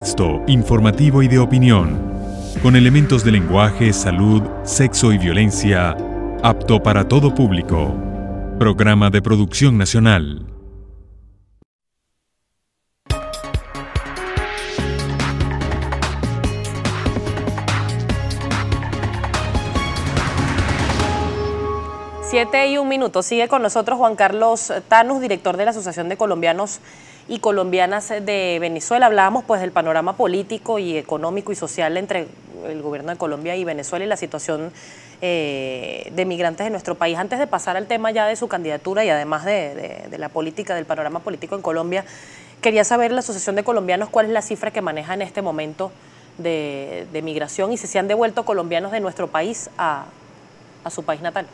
Contexto informativo y de opinión, con elementos de lenguaje, salud, sexo y violencia, apto para todo público. Programa de producción nacional. Siete y un minuto. Sigue con nosotros Juan Carlos Thanos, director de la Asociación de Colombianos y Colombianas de Venezuela. Hablábamos pues del panorama político y económico y social entre el gobierno de Colombia y Venezuela y la situación de migrantes de nuestro país. Antes de pasar al tema ya de su candidatura y además de la política, del panorama político en Colombia, quería saber la Asociación de Colombianos cuál es la cifra que maneja en este momento de migración y si se han devuelto colombianos de nuestro país a su país natal.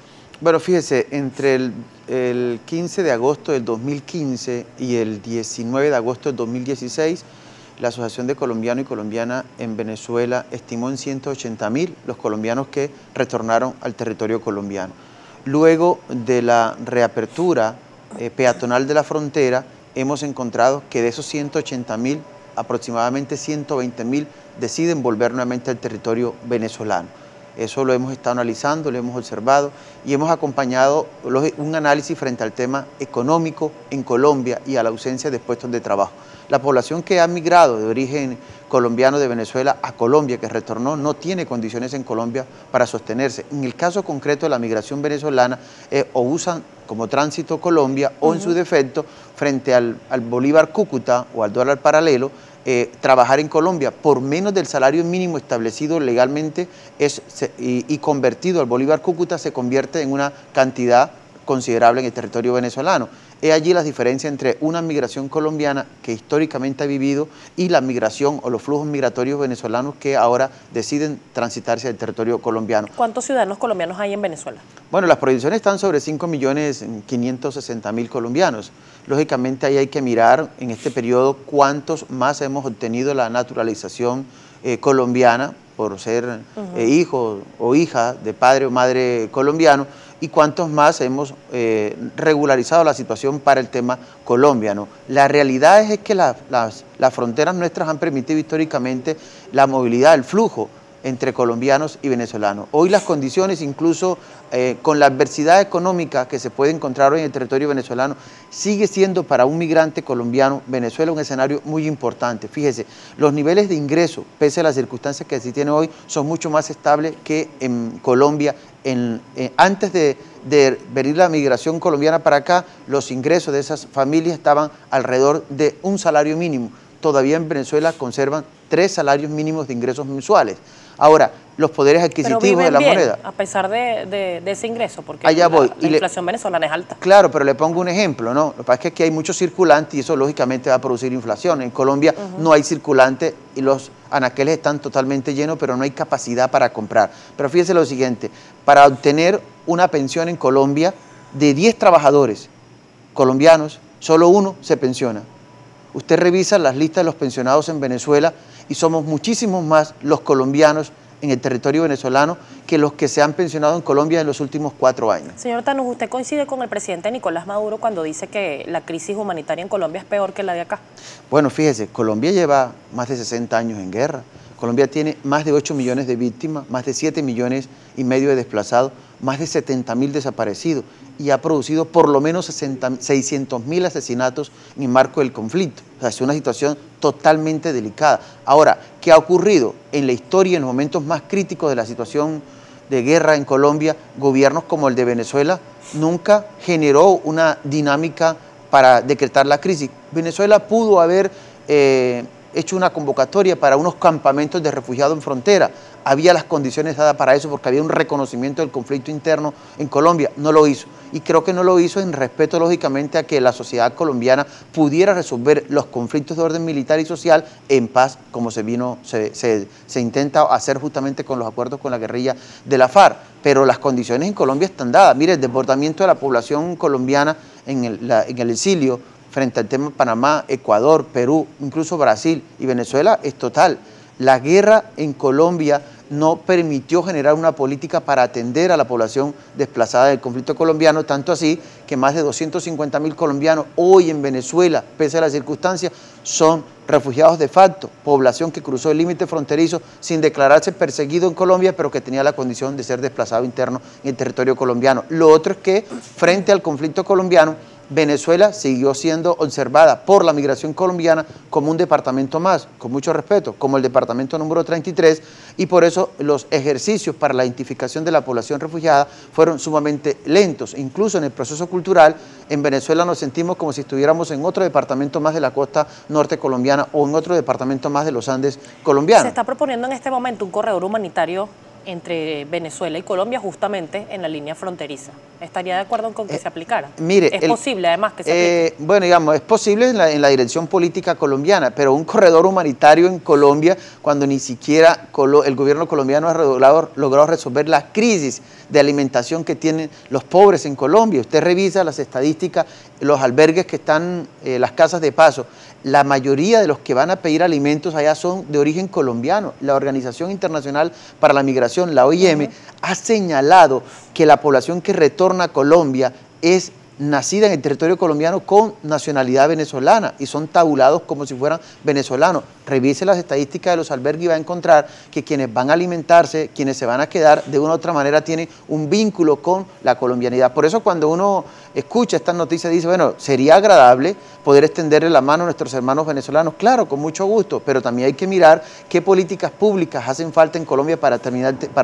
Bueno, fíjese, entre el 15 de agosto del 2015 y el 19 de agosto del 2016, la Asociación de Colombianos y Colombianas en Venezuela estimó en 180.000 los colombianos que retornaron al territorio colombiano. Luego de la reapertura peatonal de la frontera, hemos encontrado que de esos 180.000, aproximadamente 120.000 deciden volver nuevamente al territorio venezolano. Eso lo hemos estado analizando, lo hemos observado y hemos acompañado un análisis frente al tema económico en Colombia y a la ausencia de puestos de trabajo. La población que ha migrado de origen colombiano de Venezuela a Colombia, que retornó, no tiene condiciones en Colombia para sostenerse. En el caso concreto de la migración venezolana, o usan como tránsito Colombia o en su defecto, frente al Bolívar Cúcuta o al dólar paralelo, trabajar en Colombia por menos del salario mínimo establecido legalmente y convertido al Bolívar Cúcuta se convierte en una cantidad considerable en el territorio venezolano. Es allí la diferencia entre una migración colombiana que históricamente ha vivido y la migración o los flujos migratorios venezolanos que ahora deciden transitarse al territorio colombiano. ¿Cuántos ciudadanos colombianos hay en Venezuela? Bueno, las proyecciones están sobre 5.560.000 colombianos. Lógicamente ahí hay que mirar en este periodo cuántos más hemos obtenido la naturalización colombiana por ser hijo o hija de padre o madre colombiano y cuántos más hemos regularizado la situación para el tema colombiano. La realidad es que las fronteras nuestras han permitido históricamente la movilidad, el flujo entre colombianos y venezolanos. Hoy las condiciones, incluso con la adversidad económica que se puede encontrar hoy en el territorio venezolano, sigue siendo para un migrante colombiano Venezuela un escenario muy importante. Fíjese, los niveles de ingreso, pese a las circunstancias que se tienen hoy, son mucho más estables que en Colombia. Antes de venir la migración colombiana para acá, los ingresos de esas familias estaban alrededor de un salario mínimo. Todavía en Venezuela conservan 3 salarios mínimos de ingresos mensuales. Ahora, los poderes adquisitivos de la moneda. A pesar de ese ingreso, porque allá voy. La inflación venezolana es alta. Claro, pero le pongo un ejemplo, ¿no? Lo que pasa es que aquí hay mucho circulante y eso lógicamente va a producir inflación. En Colombia no hay circulante y los anaqueles están totalmente llenos, pero no hay capacidad para comprar. Pero fíjese lo siguiente, para obtener una pensión en Colombia de 10 trabajadores colombianos, solo uno se pensiona. Usted revisa las listas de los pensionados en Venezuela y somos muchísimos más los colombianos en el territorio venezolano que los que se han pensionado en Colombia en los últimos 4 años. Señor Thanos, ¿usted coincide con el presidente Nicolás Maduro cuando dice que la crisis humanitaria en Colombia es peor que la de acá? Bueno, fíjese, Colombia lleva más de 60 años en guerra. Colombia tiene más de 8 millones de víctimas, más de 7 millones y medio de desplazados, más de 70.000 desaparecidos y ha producido por lo menos 600.000 asesinatos en el marco del conflicto. O sea, es una situación totalmente delicada. Ahora, ¿qué ha ocurrido? En la historia, en los momentos más críticos de la situación de guerra en Colombia, gobiernos como el de Venezuela nunca generó una dinámica para decretar la crisis. Venezuela pudo haber hecho una convocatoria para unos campamentos de refugiados en frontera. Había las condiciones dadas para eso porque había un reconocimiento del conflicto interno en Colombia. No lo hizo. Y creo que no lo hizo en respeto, lógicamente, a que la sociedad colombiana pudiera resolver los conflictos de orden militar y social en paz, como se intenta hacer justamente con los acuerdos con la guerrilla de la FARC. Pero las condiciones en Colombia están dadas. Mire, el desbordamiento de la población colombiana en el exilio frente al tema Panamá, Ecuador, Perú, incluso Brasil y Venezuela es total. La guerra en Colombia no permitió generar una política para atender a la población desplazada del conflicto colombiano, tanto así que más de 250.000 colombianos hoy en Venezuela, pese a las circunstancias, son refugiados de facto, población que cruzó el límite fronterizo sin declararse perseguido en Colombia, pero que tenía la condición de ser desplazado interno en el territorio colombiano. Lo otro es que, frente al conflicto colombiano, Venezuela siguió siendo observada por la migración colombiana como un departamento más, con mucho respeto, como el departamento número 33, y por eso los ejercicios para la identificación de la población refugiada fueron sumamente lentos. Incluso en el proceso cultural, en Venezuela nos sentimos como si estuviéramos en otro departamento más de la costa norte colombiana o en otro departamento más de los Andes colombianos. Se está proponiendo en este momento un corredor humanitario entre Venezuela y Colombia justamente en la línea fronteriza. ¿Estaría de acuerdo con que se aplicara? Mire, es posible además que se aplique. Bueno, digamos, es posible en la dirección política colombiana, pero un corredor humanitario en Colombia cuando ni siquiera el gobierno colombiano ha logrado resolver la crisis de alimentación que tienen los pobres en Colombia. Usted revisa las estadísticas, los albergues que están, las casas de paso, la mayoría de los que van a pedir alimentos allá son de origen colombiano. La Organización Internacional para la Migración, la OIM, ha señalado que la población que retorna a Colombia es nacida en el territorio colombiano con nacionalidad venezolana y son tabulados como si fueran venezolanos. Revise las estadísticas de los albergues y va a encontrar que quienes van a alimentarse, quienes se van a quedar, de una u otra manera tienen un vínculo con la colombianidad. Por eso cuando uno escucha estas noticias dice, bueno, sería agradable poder extenderle la mano a nuestros hermanos venezolanos, claro, con mucho gusto, pero también hay que mirar qué políticas públicas hacen falta en Colombia para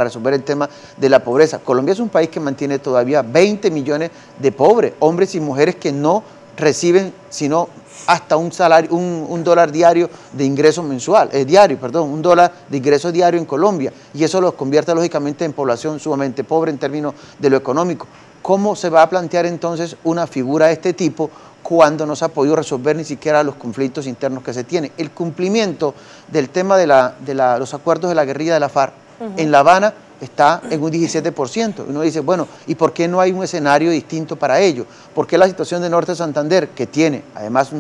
resolver el tema de la pobreza. Colombia es un país que mantiene todavía 20 millones de pobres, hombres y mujeres que no reciben sino hasta un salario, un dólar diario de ingreso mensual, un dólar de ingreso diario en Colombia, y eso los convierte lógicamente en población sumamente pobre en términos de lo económico. ¿Cómo se va a plantear entonces una figura de este tipo cuando no se ha podido resolver ni siquiera los conflictos internos que se tienen? El cumplimiento del tema de los acuerdos de la guerrilla de la FARC en La Habana está en un 17%. Uno dice, bueno, ¿y por qué no hay un escenario distinto para ello? ¿Por qué la situación de Norte de Santander, que tiene además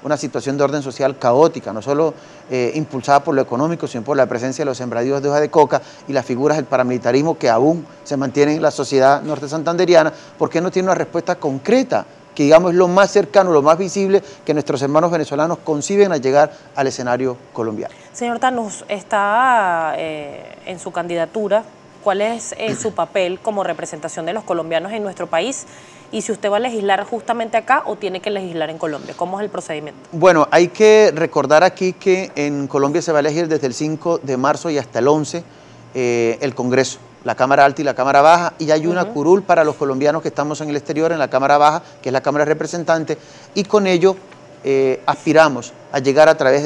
una situación de orden social caótica, no solo impulsada por lo económico, sino por la presencia de los sembradíos de hoja de coca y las figuras del paramilitarismo que aún se mantienen en la sociedad norte santanderiana, ¿por qué no tiene una respuesta concreta? Que digamos es lo más cercano, lo más visible que nuestros hermanos venezolanos conciben al llegar al escenario colombiano. Señor Tanús, está en su candidatura. ¿Cuál es su papel como representación de los colombianos en nuestro país? Y si usted va a legislar justamente acá o tiene que legislar en Colombia, ¿cómo es el procedimiento? Bueno, hay que recordar aquí que en Colombia se va a elegir desde el 5 de marzo y hasta el 11 el Congreso, la Cámara Alta y la Cámara Baja, y hay una curul para los colombianos que estamos en el exterior, en la Cámara Baja, que es la Cámara de Representantes, y con ello aspiramos a llegar a través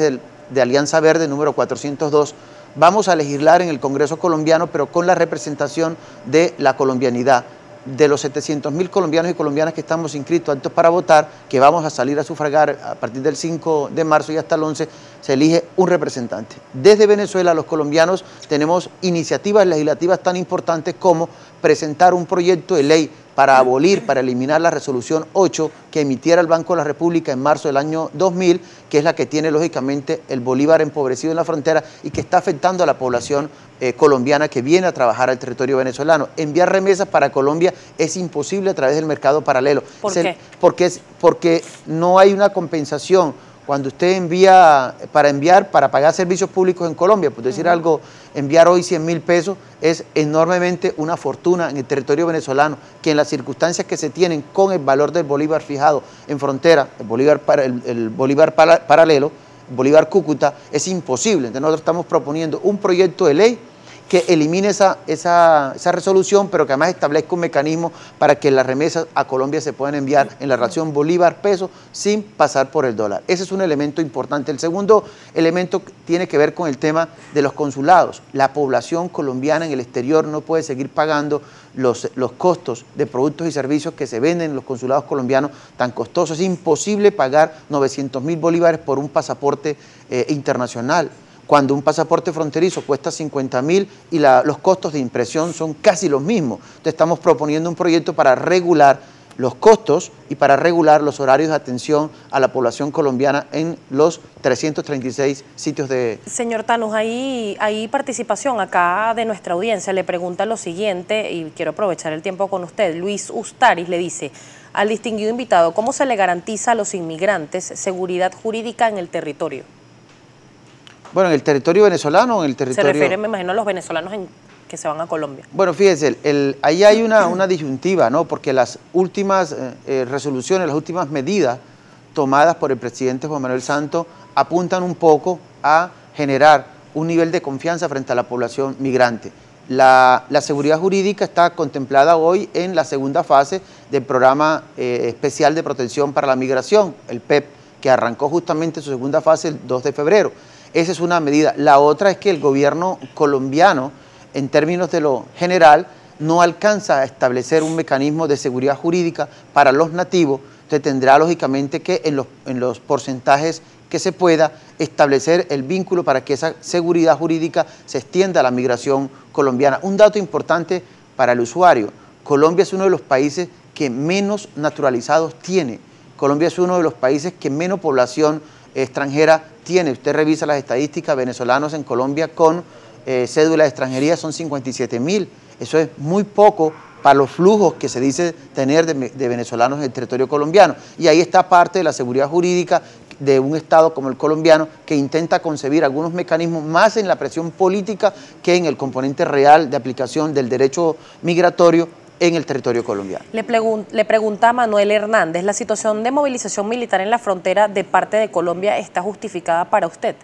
de Alianza Verde número 402. Vamos a legislar en el Congreso colombiano, pero con la representación de la colombianidad. De los 700.000 colombianos y colombianas que estamos inscritos aptos para votar, que vamos a salir a sufragar a partir del 5 de marzo y hasta el 11, se elige un representante. Desde Venezuela, los colombianos tenemos iniciativas legislativas tan importantes como presentar un proyecto de ley para abolir, para eliminar la resolución 8 que emitiera el Banco de la República en marzo del año 2000, que es la que tiene lógicamente el bolívar empobrecido en la frontera y que está afectando a la población colombiana que viene a trabajar al territorio venezolano. Enviar remesas para Colombia es imposible a través del mercado paralelo. ¿Por qué? Porque no hay una compensación. Cuando usted envía, para pagar servicios públicos en Colombia, por decir algo, enviar hoy 100.000 pesos es enormemente una fortuna en el territorio venezolano, que en las circunstancias que se tienen con el valor del bolívar fijado en frontera, el bolívar paralelo, el bolívar Cúcuta, es imposible. Entonces nosotros estamos proponiendo un proyecto de ley que elimine esa resolución, pero que además establezca un mecanismo para que las remesas a Colombia se puedan enviar en la relación bolívar-peso sin pasar por el dólar. Ese es un elemento importante. El segundo elemento tiene que ver con el tema de los consulados. La población colombiana en el exterior no puede seguir pagando los costos de productos y servicios que se venden en los consulados colombianos tan costosos. Es imposible pagar 900.000 bolívares por un pasaporte internacional, cuando un pasaporte fronterizo cuesta 50.000 y los costos de impresión son casi los mismos. Entonces estamos proponiendo un proyecto para regular los costos y para regular los horarios de atención a la población colombiana en los 336 sitios de... Señor Thanos, hay participación acá de nuestra audiencia. Le pregunta lo siguiente, y quiero aprovechar el tiempo con usted. Luis Ustaris le dice al distinguido invitado, ¿cómo se le garantiza a los inmigrantes seguridad jurídica en el territorio? Bueno, en el territorio venezolano o en el territorio... Se refiere, me imagino, a los venezolanos que se van a Colombia. Bueno, fíjese, ahí hay una disyuntiva, ¿no? Porque las últimas resoluciones, las últimas medidas tomadas por el presidente Juan Manuel Santos apuntan un poco a generar un nivel de confianza frente a la población migrante. La seguridad jurídica está contemplada hoy en la segunda fase del programa especial de protección para la migración, el PEP, que arrancó justamente su segunda fase el 2 de febrero. Esa es una medida. La otra es que el gobierno colombiano, en términos de lo general, no alcanza a establecer un mecanismo de seguridad jurídica para los nativos. Usted tendrá lógicamente que en los porcentajes que se pueda establecer el vínculo para que esa seguridad jurídica se extienda a la migración colombiana. Un dato importante para el usuario: Colombia es uno de los países que menos naturalizados tiene. Colombia es uno de los países que menos población extranjera tiene. Usted revisa las estadísticas, venezolanos en Colombia con cédula de extranjería son 57.000. Eso es muy poco para los flujos que se dice tener de venezolanos en el territorio colombiano. Y ahí está parte de la seguridad jurídica de un Estado como el colombiano, que intenta concebir algunos mecanismos más en la presión política que en el componente real de aplicación del derecho migratorio en el territorio colombiano. Le pregunta a Manuel Hernández, ¿la situación de movilización militar en la frontera de parte de Colombia está justificada para usted?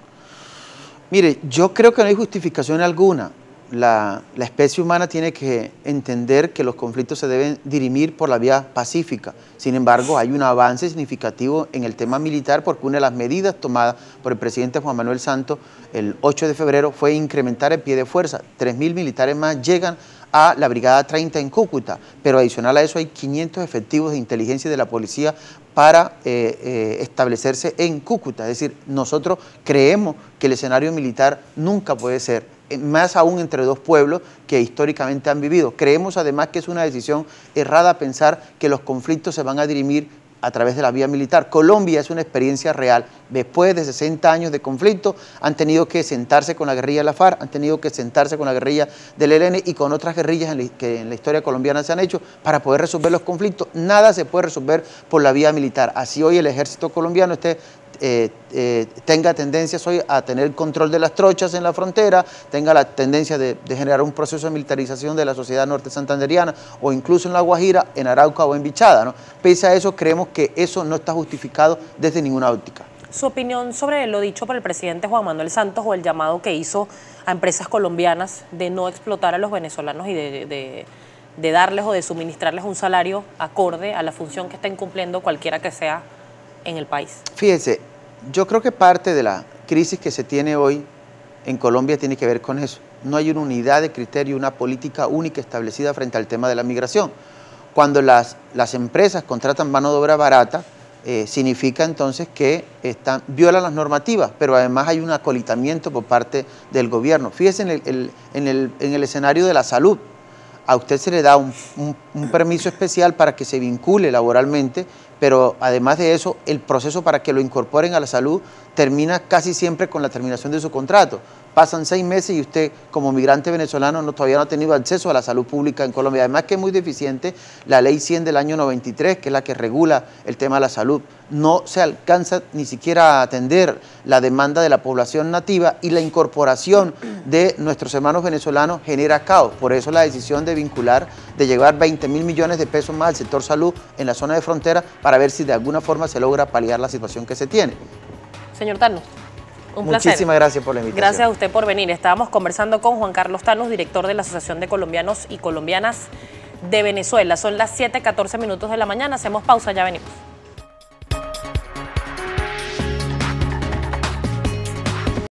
Mire, yo creo que no hay justificación alguna. La especie humana tiene que entender que los conflictos se deben dirimir por la vía pacífica. Sin embargo, hay un avance significativo en el tema militar, porque una de las medidas tomadas por el presidente Juan Manuel Santos el 8 de febrero fue incrementar el pie de fuerza. 3.000 militares más llegan a la Brigada 30 en Cúcuta, pero adicional a eso hay 500 efectivos de inteligencia y de la policía para establecerse en Cúcuta. Es decir, nosotros creemos que el escenario militar nunca puede ser, más aún entre dos pueblos que históricamente han vivido. Creemos además que es una decisión errada pensar que los conflictos se van a dirimir a través de la vía militar. Colombia es una experiencia real. Después de 60 años de conflicto, han tenido que sentarse con la guerrilla de la FARC, han tenido que sentarse con la guerrilla del ELN y con otras guerrillas que en la historia colombiana se han hecho para poder resolver los conflictos. Nada se puede resolver por la vía militar. Así hoy el ejército colombiano tenga tendencias hoy a tener control de las trochas en la frontera, tenga la tendencia de generar un proceso de militarización de la sociedad norte santanderiana o incluso en La Guajira, en Arauca o en Bichada, ¿no? Pese a eso, creemos que eso no está justificado desde ninguna óptica. Su opinión sobre lo dicho por el presidente Juan Manuel Santos o el llamado que hizo a empresas colombianas de no explotar a los venezolanos y de darles o de suministrarles un salario acorde a la función que estén cumpliendo cualquiera que sea en el país. Fíjese, yo creo que parte de la crisis que se tiene hoy en Colombia tiene que ver con eso. No hay una unidad de criterio, una política única establecida frente al tema de la migración. Cuando las empresas contratan mano de obra barata, significa entonces que violan las normativas, pero además hay un acolitamiento por parte del gobierno. Fíjese en el escenario de la salud. A usted se le da un permiso especial para que se vincule laboralmente, pero además de eso, el proceso para que lo incorporen a la salud termina casi siempre con la terminación de su contrato. Pasan 6 meses y usted, como migrante venezolano, todavía no ha tenido acceso a la salud pública en Colombia. Además que es muy deficiente la Ley 100 del año 93, que es la que regula el tema de la salud. No se alcanza ni siquiera a atender la demanda de la población nativa y la incorporación de nuestros hermanos venezolanos genera caos. Por eso la decisión de vincular, de llevar 20.000 millones de pesos más al sector salud en la zona de frontera para ver si de alguna forma se logra paliar la situación que se tiene. Señor Thanos, un placer. Muchísimas gracias por la invitación. Gracias a usted por venir. Estábamos conversando con Juan Carlos Thanos, director de la Asociación de Colombianos y Colombianas de Venezuela. Son las 7:14 minutos de la mañana. Hacemos pausa, ya venimos.